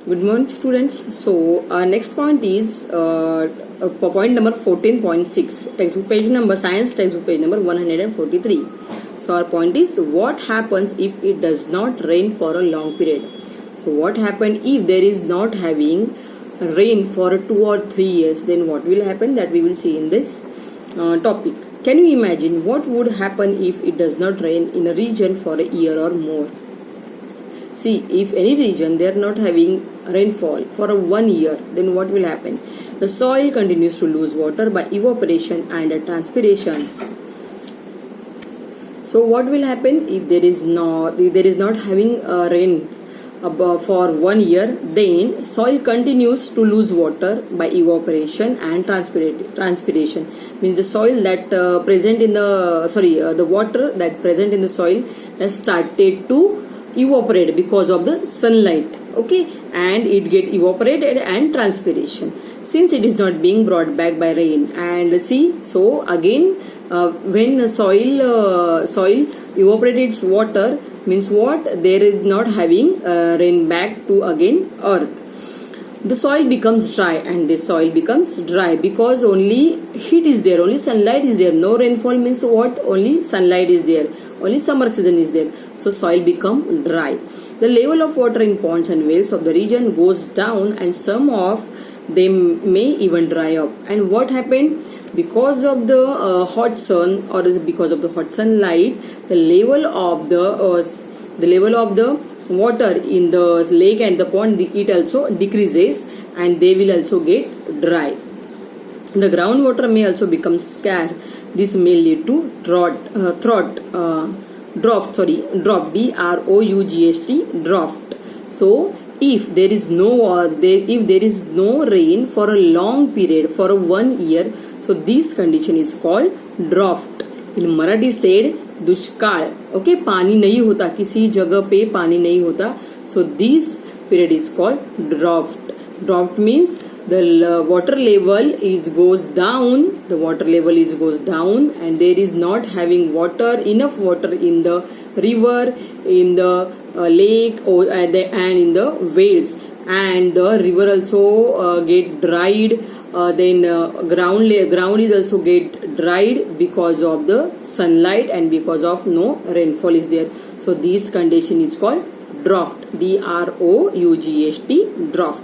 Good morning, students. So, our next point is point number 14.6, textbook page number, science textbook page number 143. So, our point is what happens if it does not rain for a long period. So, what happened if there is not having rain for 2 or 3 years? Then what will happen? That we will see in this topic. Can you imagine what would happen if it does not rain in a region for a year or more? See, if any region they are not having rainfall for 1 year, then what will happen? The soil continues to lose water by evaporation and transpiration. So, what will happen if there is not having rain for 1 year? Then soil continues to lose water by evaporation and transpiration. Means the soil that present in the water that present in the soil has started to evaporate because of the sunlight, okay, and it get evaporated and transpiration since it is not being brought back by rain. And see, so again when soil evaporates its water, means what, there is not having rain back to again earth. The soil becomes dry, and this soil becomes dry because only heat is there, only sunlight is there. No rainfall means what, only sunlight is there, only summer season is there. So soil become dry. The level of water in ponds and wells of the region goes down, and some of them may even dry up. And what happened? Because of the hot sun, or because of the hot sunlight, the level of the water in the lake and the pond, it also decreases, and they will also get dry. The groundwater may also become scarce. This may lead to drought, DROUGHT, drought. So, if there is no rain for a long period, for 1 year, so this condition is called drought. In Marathi said दुष्काळ. Okay, पानी नहीं होता, किसी जगह पे पानी नहीं होता. So this period is called drought. Drought means the water level goes down. The water level goes down, and there is not having enough water in the river, in the lake, and in the wells. And the river also get dried. Then ground is also get dried because of the sunlight and because of no rainfall is there. So this condition is called drought. DROUGHT, drought.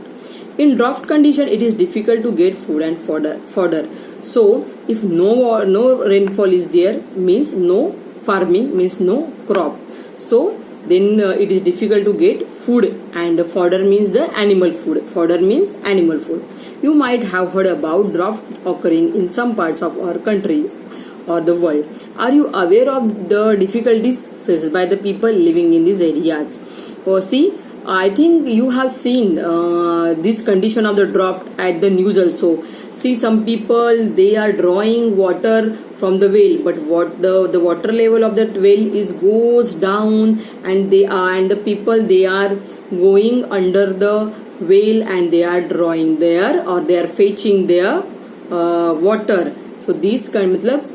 In drought condition, it is difficult to get food and fodder. So if no rainfall is there, means no farming, means no crop. So then it is difficult to get food, and fodder means the animal food. Fodder means animal food. You might have heard about drought occurring in some parts of our country or the world. Are you aware of the difficulties faced by the people living in these areas? See, I think you have seen this condition of the drought at the news also. See, some people, they are drawing water from the well, but the water level of that well goes down, and the people, they are going under the well, and they are drawing there, or they are fetching their water. So this kind, मतलब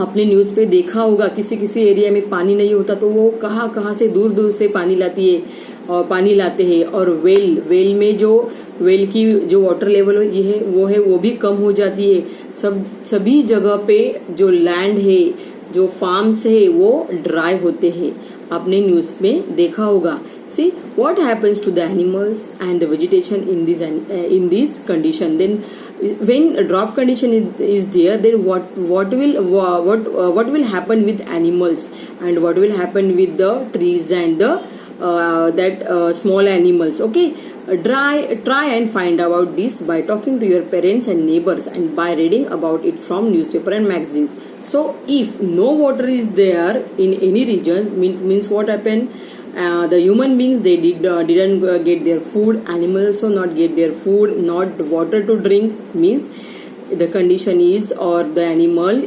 आपने news पे देखा होगा, किसी area में पानी नहीं होता तो वो कहाँ से दूर से पानी लाते हैं, और वेल में जो वेल की जो वाटर लेवल है वो भी कम हो जाती है. सभी जगह पे जो लैंड है, जो फार्म्स है, वो ड्राई होते हैं. आपने न्यूज में देखा होगा. See what happens to the animals and the vegetation in this condition. Then when a drought condition is there, then what will happen with animals, and what will happen with the trees and the small animals? Okay, try and find out this by talking to your parents and neighbors, and by reading about it from newspaper and magazines. So if no water is there in any region, means what happened? The human beings, they didn't get their food. Animals also not get their food, not water to drink. Means the condition is, or the animal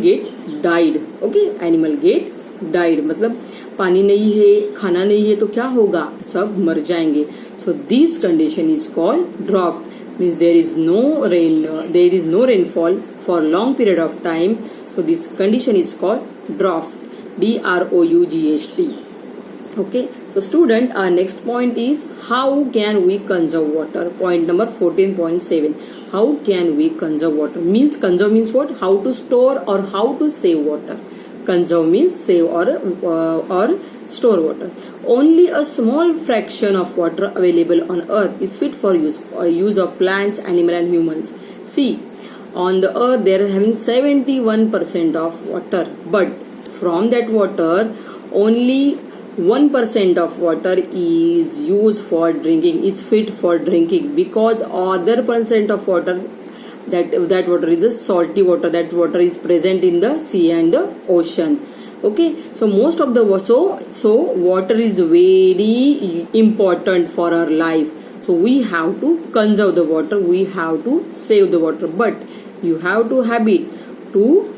get died. Okay, animal get died. मतलब पानी नहीं है, खाना नहीं है, तो क्या होगा? सब मर जाएंगे. So this condition is called drought. Means there is no rainfall for long period of time. So this condition is called drought. DROUGHT. Okay, so So student, our next point is how can we conserve water? Point number 14.7. How can we conserve water? Means conserve means what? How to store or how to save water. Conserve means save or store water. Only a small fraction of water available on earth is fit for use of plants, animal and humans. See, on the earth they are having 71% of water, but from that water only 1% of water is used for drinking, is fit for drinking, because other percent of water, that water is a salty water, that water is present in the sea and the ocean. Okay, so most of the so water is very important for our life. So we have to conserve the water, we have to save the water, but you have to habit to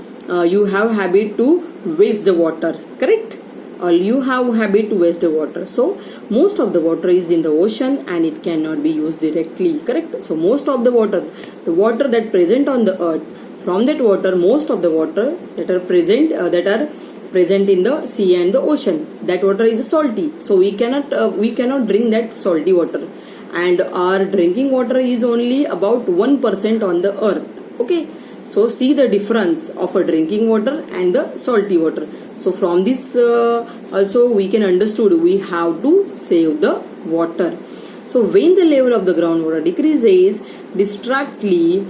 waste the water, correct? Or you have habit to waste the water. So most of the water is in the ocean and it cannot be used directly, correct? So most of the water that present on the earth, from that water, most of the water that are present in the sea and the ocean, that water is salty. So we cannot drink that salty water, and our drinking water is only about 1% on the earth. Okay, so see the difference of a drinking water and the salty water. So from this also we can understood we have to save the water. So when the level of the groundwater decreases distractly,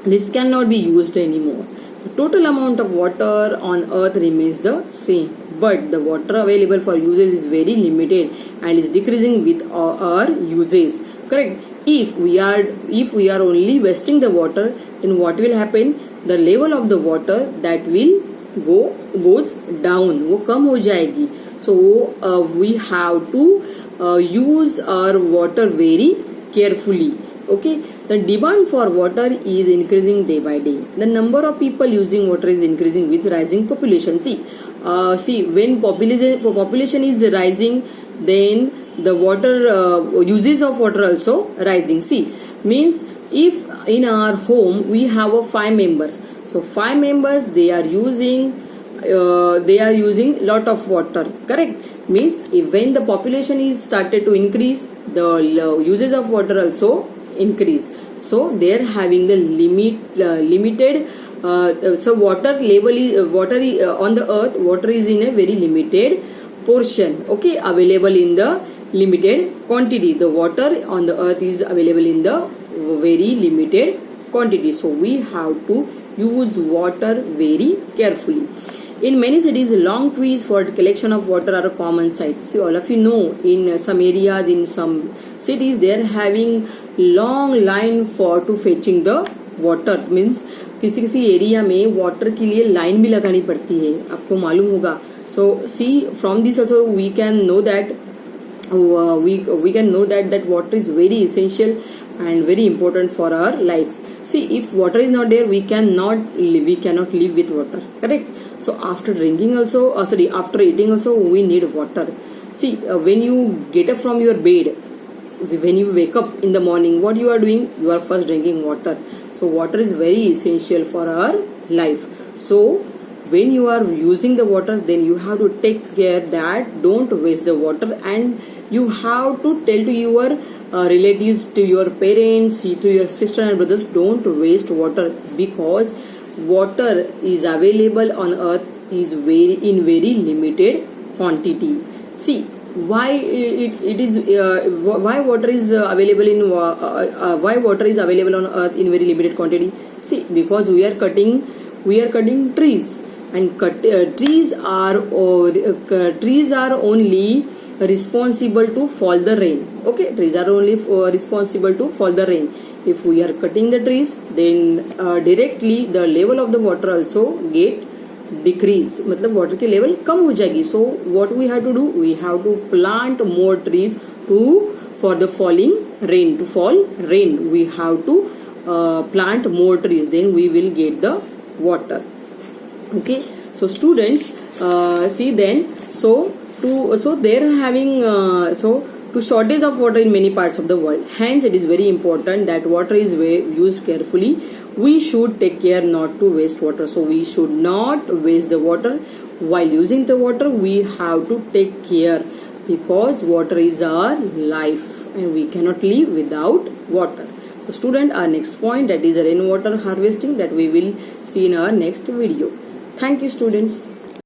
this cannot be used anymore. The total amount of water on earth remains the same, but the water available for usage is very limited and is decreasing with our uses, correct? If we are only wasting the water, then what will happen? The level of the water that will goes down, वो कम हो जाएगी. So we have to use our water very carefully. Okay, the demand for water is increasing day by day. The number of people using water is increasing with rising population. See when population is rising, then the water uses of water also rising. See, means if in our home we have 5 members, so 5 members they are using lot of water, correct? Means if when the population is started to increase, the uses of water also increase. So they are having the limited. So water on the earth, water is in a very limited portion. Okay, available in the limited quantity. The water on the earth is available in the very limited quantity. So we have to use water very carefully. In many cities, long trees for collection of water are a common sight. So all of you know, in some areas, in some cities, they are having long line to fetching the water. Means किसी area में water के लिए line भी लगानी पड़ती है, आपको मालूम होगा. So see, from this also we can know that that water is very essential and very important for our life. See, if water is not there, we cannot live with water, correct? So after drinking also, after eating also, we need water. See, when you get up from your bed, when you wake up in the morning, what you are doing? You are first drinking water. So water is very essential for our life. So when you are using the water, then you have to take care that don't waste the water, and you have to tell to your relatives, to your parents, to your sister and brothers, don't waste water, because water is available on earth is in very limited quantity. See why why water is available on earth in very limited quantity. See, because we are cutting trees, and trees are only responsible to fall the rain. Okay, trees are only responsible to fall the rain. If we are cutting the trees, then directly the level of the water also get decrease, मतलब water की level कम हो जाएगी. So what we have to do? We have to plant more trees for the falling rain. To fall rain, we have to plant more trees. Then we will get the water. Okay. So students, see then. So they are having to shortage of water in many parts of the world. Hence, it is very important that water is used carefully. We should take care not to waste water. So we should not waste the water. While using the water, we have to take care because water is our life and we cannot live without water. So student, our next point, that is rainwater harvesting, that we will see in our next video. Thank you students.